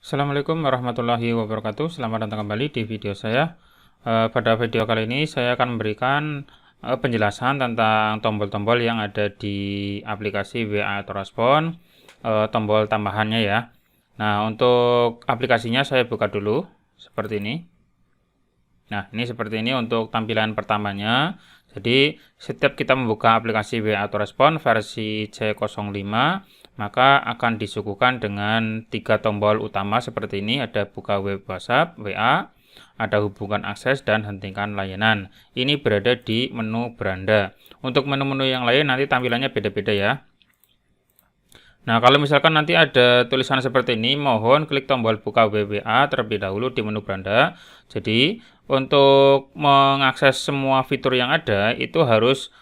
Assalamualaikum warahmatullahi wabarakatuh. Selamat datang kembali di video saya. Pada video kali ini saya akan memberikan penjelasan tentang tombol-tombol yang ada di aplikasi WA Autorespon, tombol tambahannya ya. Nah, untuk aplikasinya saya buka dulu seperti ini. Nah, ini seperti ini untuk tampilan pertamanya. Jadi, setiap kita membuka aplikasi WA Autorespon versi C05, maka akan disuguhkan dengan 3 tombol utama seperti ini. Ada buka web WhatsApp, WA, ada hubungan akses, dan hentikan layanan. Ini berada di menu beranda. Untuk menu-menu yang lain nanti tampilannya beda-beda ya. Nah, kalau misalkan nanti ada tulisan seperti ini, mohon klik tombol buka web WA terlebih dahulu di menu beranda. Jadi, untuk mengakses semua fitur yang ada, itu harus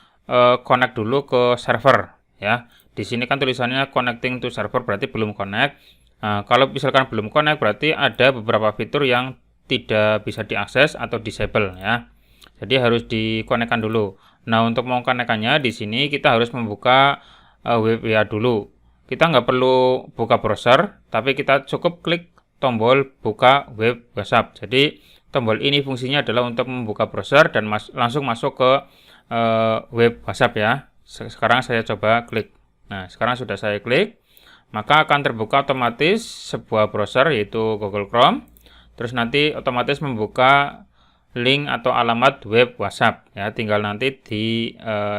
connect dulu ke server ya. Di sini kan tulisannya connecting to server, berarti belum connect. Nah, kalau misalkan belum connect, berarti ada beberapa fitur yang tidak bisa diakses atau disable ya. Jadi harus dikonekkan dulu. Nah, untuk mengkonekkannya di sini kita harus membuka web WA dulu. Kita nggak perlu buka browser, tapi kita cukup klik tombol buka web WhatsApp. Jadi tombol ini fungsinya adalah untuk membuka browser dan langsung masuk ke web WhatsApp ya. Sekarang saya coba klik. Nah, sekarang sudah saya klik, maka akan terbuka otomatis sebuah browser yaitu Google Chrome. Terus nanti otomatis membuka link atau alamat web WhatsApp ya. Tinggal nanti di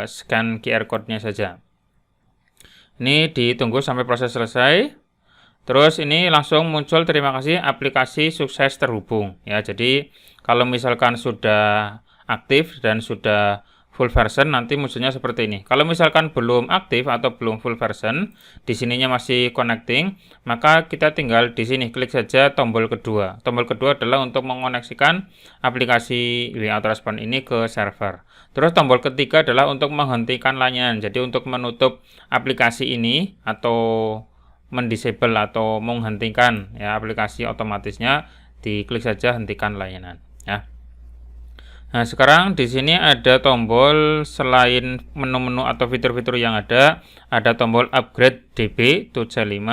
scan QR code-nya saja. Ini ditunggu sampai proses selesai. Terus ini langsung muncul terima kasih aplikasi sukses terhubung ya. Jadi kalau misalkan sudah aktif dan sudah full version nanti munculnya seperti ini. Kalau misalkan belum aktif atau belum full version, di sininya masih connecting, maka kita tinggal di sini klik saja tombol kedua. Tombol kedua adalah untuk mengoneksikan aplikasi WA Autorespon ini ke server. Terus tombol ketiga adalah untuk menghentikan layanan. Jadi untuk menutup aplikasi ini atau mendisable atau menghentikan ya aplikasi otomatisnya, diklik saja hentikan layanan ya. Nah, sekarang di sini ada tombol selain menu-menu atau fitur-fitur yang ada tombol upgrade DB to C5,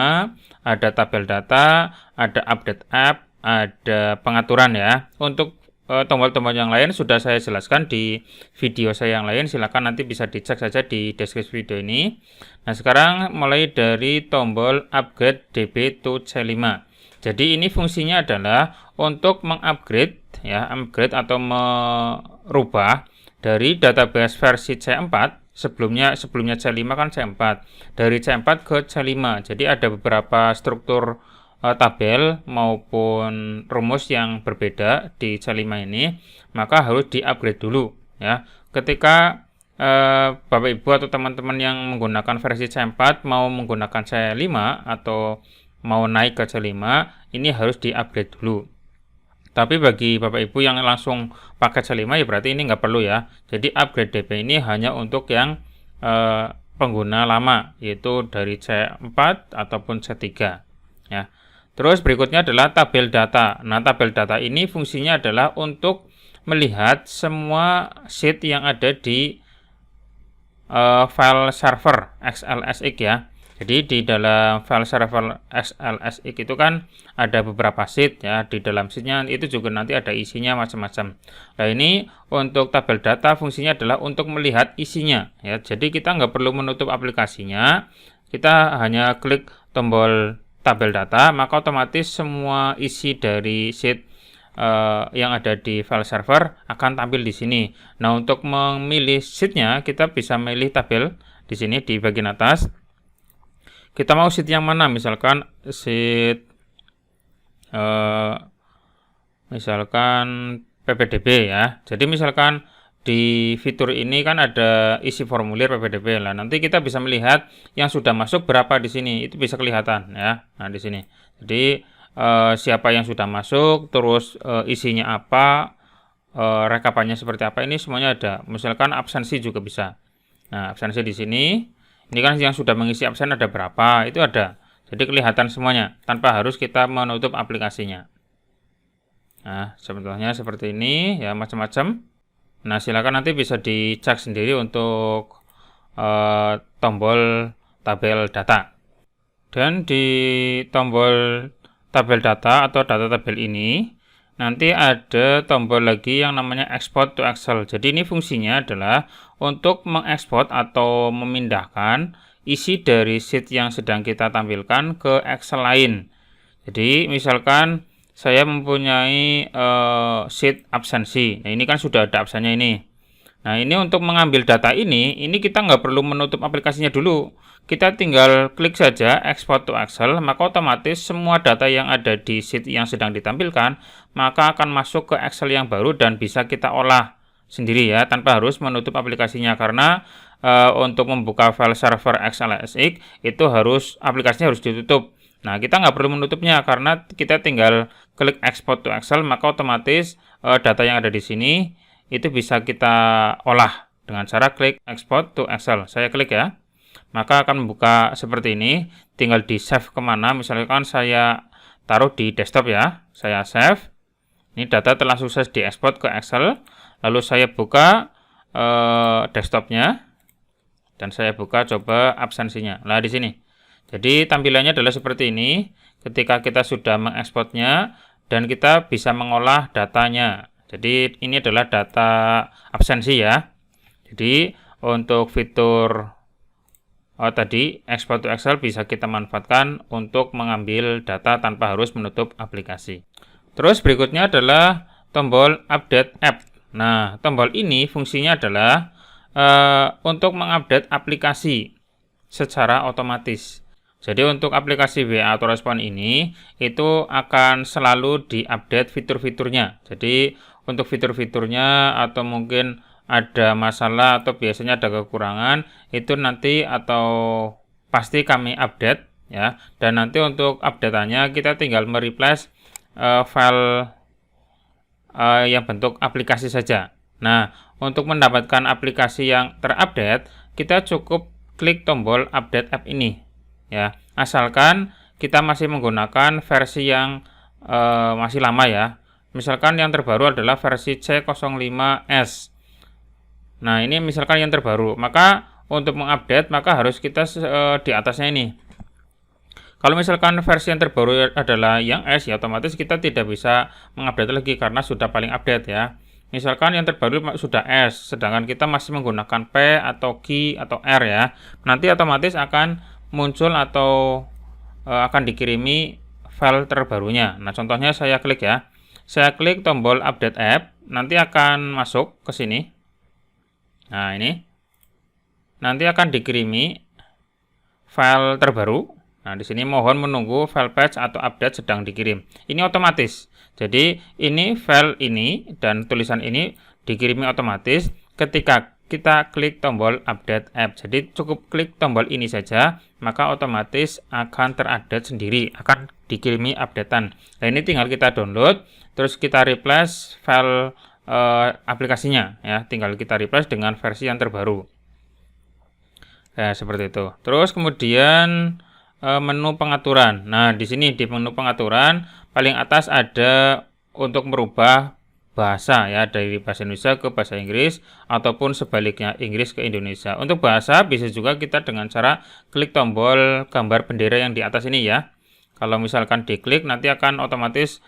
ada tabel data, ada update app, ada pengaturan ya. Untuk tombol-tombol yang lain sudah saya jelaskan di video saya yang lain, silakan nanti bisa dicek saja di deskripsi video ini. Nah, sekarang mulai dari tombol upgrade DB to C5. Jadi ini fungsinya adalah untuk mengupgrade ya, upgrade atau merubah dari database versi C4, sebelumnya C5 kan C4, dari C4 ke C5. Jadi ada beberapa struktur tabel maupun rumus yang berbeda di C5 ini, maka harus di-upgrade dulu ya. Ketika Bapak Ibu atau teman-teman yang menggunakan versi C4 mau menggunakan C5 atau mau naik ke C5, ini harus di-upgrade dulu. Tapi bagi Bapak Ibu yang langsung pakai C5 ya berarti ini nggak perlu ya. Jadi upgrade DB ini hanya untuk yang pengguna lama, yaitu dari C4 ataupun C3 ya. Terus berikutnya adalah tabel data. Nah, tabel data ini fungsinya adalah untuk melihat semua sheet yang ada di file server XLSX ya. Jadi di dalam file server XLSX itu kan ada beberapa sheet ya. Di dalam sheetnya itu juga nanti ada isinya macam-macam. Nah, ini untuk tabel data fungsinya adalah untuk melihat isinya ya. Jadi kita nggak perlu menutup aplikasinya. Kita hanya klik tombol tabel data, maka otomatis semua isi dari sheet yang ada di file server akan tampil di sini. Nah, untuk memilih sheetnya kita bisa memilih tabel di sini di bagian atas. Kita mau sheet yang mana? Misalkan sheet misalkan PPDB ya. Jadi misalkan di fitur ini kan ada isi formulir PPDB lah. Nanti kita bisa melihat yang sudah masuk berapa di sini. Itu bisa kelihatan ya. Nah, di sini. Jadi siapa yang sudah masuk, terus isinya apa, rekapannya seperti apa, ini semuanya ada. Misalkan absensi juga bisa. Nah, absensi di sini. Ini kan yang sudah mengisi absen ada berapa, itu ada. Jadi kelihatan semuanya tanpa harus kita menutup aplikasinya. Nah, contohnya seperti ini ya, macam-macam. Nah, silakan nanti bisa dicek sendiri untuk tombol tabel data. Dan di tombol tabel data atau data tabel ini, nanti ada tombol lagi yang namanya export to Excel. Jadi ini fungsinya adalah untuk mengekspor atau memindahkan isi dari sheet yang sedang kita tampilkan ke Excel lain. Jadi misalkan saya mempunyai sheet absensi. Nah ini kan sudah ada absennya ini. Nah ini untuk mengambil data ini kita nggak perlu menutup aplikasinya dulu. Kita tinggal klik saja export to Excel, maka otomatis semua data yang ada di sheet yang sedang ditampilkan, maka akan masuk ke Excel yang baru dan bisa kita olah sendiri ya, tanpa harus menutup aplikasinya. Karena untuk membuka file server XLSX itu aplikasinya harus ditutup. Nah, kita nggak perlu menutupnya karena kita tinggal klik export to Excel, maka otomatis data yang ada di sini itu bisa kita olah dengan cara klik export to Excel. Saya klik ya, maka akan membuka seperti ini. Tinggal di save kemana, misalkan saya taruh di desktop ya, saya save. Ini data telah sukses diekspor ke Excel. Lalu saya buka desktopnya dan saya buka coba absensinya. Nah di sini. Jadi tampilannya adalah seperti ini ketika kita sudah mengekspornya dan kita bisa mengolah datanya. Jadi ini adalah data absensi ya. Jadi untuk fitur tadi export to Excel bisa kita manfaatkan untuk mengambil data tanpa harus menutup aplikasi. Terus berikutnya adalah tombol update app. Nah, tombol ini fungsinya adalah untuk mengupdate aplikasi secara otomatis. Jadi untuk aplikasi WA Autorespon ini itu akan selalu diupdate fitur-fiturnya. Jadi untuk fitur-fiturnya atau mungkin ada masalah atau biasanya ada kekurangan itu nanti atau pasti kami update ya. Dan nanti untuk update-nya kita tinggal mereplace file yang bentuk aplikasi saja. Nah, untuk mendapatkan aplikasi yang terupdate, kita cukup klik tombol update app ini. Ya, asalkan kita masih menggunakan versi yang masih lama ya. Misalkan yang terbaru adalah versi C05S. Nah, ini misalkan yang terbaru. Maka untuk mengupdate maka harus kita di atasnya ini. Kalau misalkan versi yang terbaru adalah yang S, ya otomatis kita tidak bisa mengupdate lagi karena sudah paling update ya. Misalkan yang terbaru sudah S, sedangkan kita masih menggunakan P atau Q atau R ya. Nanti otomatis akan muncul atau akan dikirimi file terbarunya. Nah, contohnya saya klik ya. Saya klik tombol update app, nanti akan masuk ke sini. Nah, ini. Nanti akan dikirimi file terbaru. Nah, di sini mohon menunggu file patch atau update sedang dikirim. Ini otomatis. Jadi, ini file ini dan tulisan ini dikirimi otomatis ketika kita klik tombol update app. Jadi cukup klik tombol ini saja, maka otomatis akan terupdate sendiri, akan dikirimi updatean. Nah ini tinggal kita download, terus kita replace file aplikasinya ya, tinggal kita replace dengan versi yang terbaru. Nah seperti itu. Terus kemudian menu pengaturan. Nah di sini di menu pengaturan paling atas ada untuk merubah bahasa ya, dari bahasa Indonesia ke bahasa Inggris ataupun sebaliknya Inggris ke Indonesia. Untuk bahasa bisa juga kita dengan cara klik tombol gambar bendera yang di atas ini ya. Kalau misalkan diklik nanti akan otomatis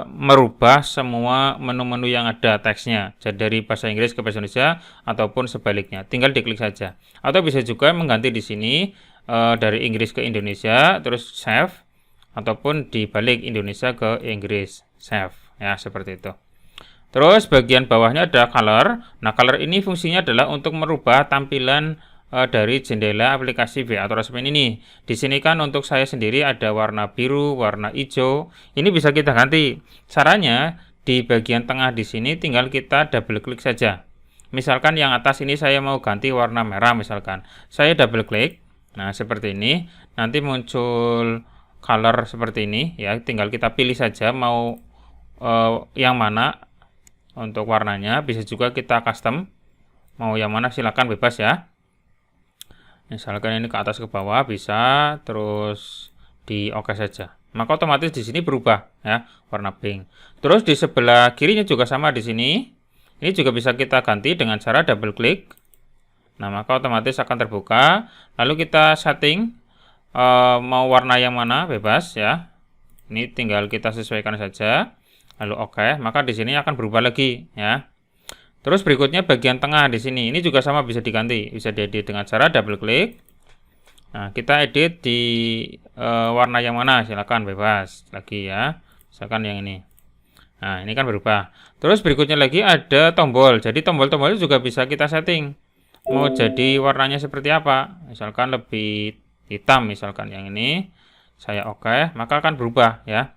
merubah semua menu-menu yang ada teksnya, jadi dari bahasa Inggris ke bahasa Indonesia ataupun sebaliknya. Tinggal diklik saja. Atau bisa juga mengganti di sini dari Inggris ke Indonesia terus save, ataupun dibalik Indonesia ke Inggris save ya, seperti itu. Terus bagian bawahnya ada color. Nah, color ini fungsinya adalah untuk merubah tampilan dari jendela aplikasi WA Autorespon ini. Di sini kan untuk saya sendiri ada warna biru, warna hijau. Ini bisa kita ganti. Caranya di bagian tengah di sini tinggal kita double klik saja. Misalkan yang atas ini saya mau ganti warna merah misalkan. Saya double klik. Nah, seperti ini. Nanti muncul color seperti ini ya. Tinggal kita pilih saja mau yang mana untuk warnanya. Bisa juga kita custom mau yang mana, silakan bebas ya. Misalkan ini ke atas ke bawah bisa, terus di oke saja. Maka otomatis di sini berubah ya, warna pink. Terus di sebelah kirinya juga sama di sini. Ini juga bisa kita ganti dengan cara double klik. Nah, maka otomatis akan terbuka. Lalu kita setting mau warna yang mana, bebas ya. Ini tinggal kita sesuaikan saja. Lalu oke, maka di sini akan berubah lagi ya. Terus berikutnya bagian tengah di sini. Ini juga sama bisa diganti. Bisa diedit dengan cara double klik. Nah, kita edit di warna yang mana? Silakan bebas lagi ya. Misalkan yang ini. Nah, ini kan berubah. Terus berikutnya lagi ada tombol. Jadi tombol-tombolnya juga bisa kita setting. Mau jadi warnanya seperti apa? Misalkan lebih hitam, misalkan yang ini. Saya oke, maka akan berubah ya.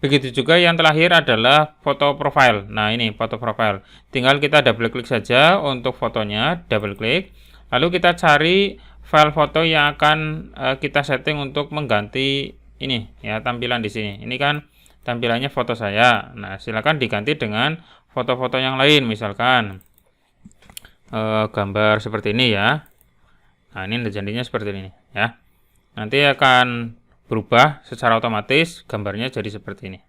Begitu juga yang terakhir adalah foto profile. Nah, ini foto profile. Tinggal kita double klik saja untuk fotonya, double klik. Lalu kita cari file foto yang akan kita setting untuk mengganti ini ya, tampilan di sini. Ini kan tampilannya foto saya. Nah, silakan diganti dengan foto-foto yang lain, misalkan gambar seperti ini ya. Nah, ini jadinya seperti ini ya. Nanti akan berubah secara otomatis, gambarnya jadi seperti ini.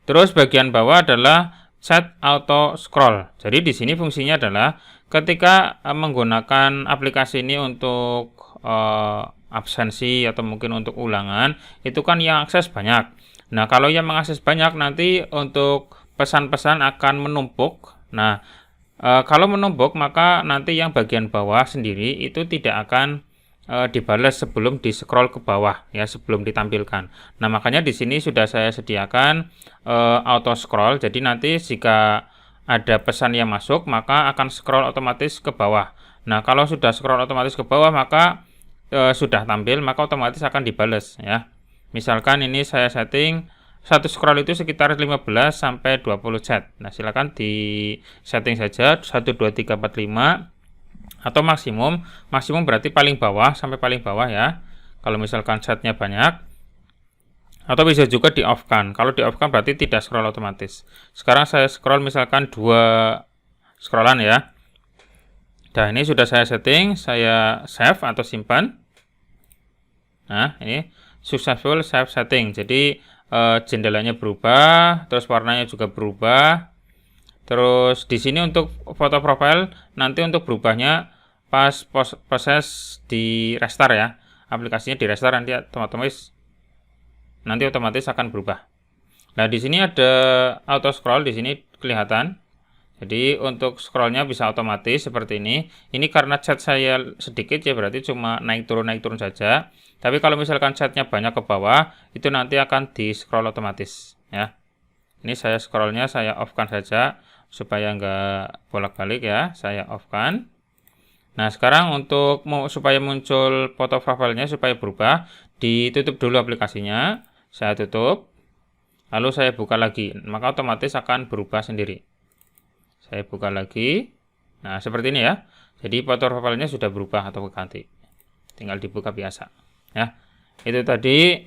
Terus bagian bawah adalah set auto scroll. Jadi di sini fungsinya adalah ketika menggunakan aplikasi ini untuk absensi atau mungkin untuk ulangan, itu kan yang akses banyak. Nah, kalau yang mengakses banyak nanti untuk pesan-pesan akan menumpuk. Nah, kalau menumpuk maka nanti yang bagian bawah sendiri itu tidak akan dibalas sebelum di scroll ke bawah ya, sebelum ditampilkan. Nah, makanya di sini sudah saya sediakan auto scroll. Jadi nanti jika ada pesan yang masuk maka akan scroll otomatis ke bawah. Nah, kalau sudah scroll otomatis ke bawah maka sudah tampil, maka otomatis akan dibalas ya. Misalkan ini saya setting satu scroll itu sekitar 15 sampai 20 chat. Nah, silakan di setting saja 1 2 3 4 5 atau maksimum berarti paling bawah sampai paling bawah ya. Kalau misalkan chatnya banyak, atau bisa juga di off kan. Kalau di off kan berarti tidak scroll otomatis. Sekarang saya scroll misalkan 2 scrollan ya. Nah, ini sudah saya setting, saya save atau simpan. Nah, ini successful save setting. Jadi jendelanya berubah, terus warnanya juga berubah. Terus di sini untuk foto profile nanti untuk berubahnya pas proses di restart ya. Aplikasinya di restart nanti otomatis akan berubah. Nah, di sini ada auto scroll, di sini kelihatan. Jadi untuk scrollnya bisa otomatis seperti ini. Ini karena chat saya sedikit ya, berarti cuma naik turun saja. Tapi kalau misalkan chatnya banyak ke bawah, itu nanti akan di scroll otomatis ya. Ini saya scrollnya saya off-kan saja supaya nggak bolak-balik ya, saya off-kan. Nah, sekarang untuk supaya muncul foto profilnya supaya berubah, ditutup dulu aplikasinya. Saya tutup. Lalu saya buka lagi, maka otomatis akan berubah sendiri. Saya buka lagi. Nah, seperti ini ya. Jadi foto profilnya sudah berubah atau ganti. Tinggal dibuka biasa ya. Itu tadi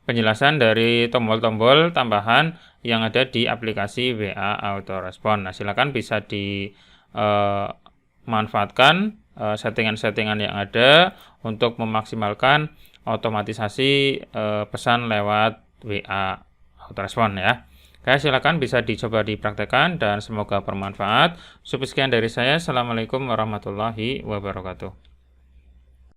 penjelasan dari tombol-tombol tambahan yang ada di aplikasi WA Autorespon. Nah, silakan bisa dimanfaatkan settingan-settingan yang ada untuk memaksimalkan otomatisasi pesan lewat WA Autorespon ya. Oke, silakan bisa dicoba dipraktekkan dan semoga bermanfaat. Sekian dari saya. Assalamualaikum warahmatullahi wabarakatuh.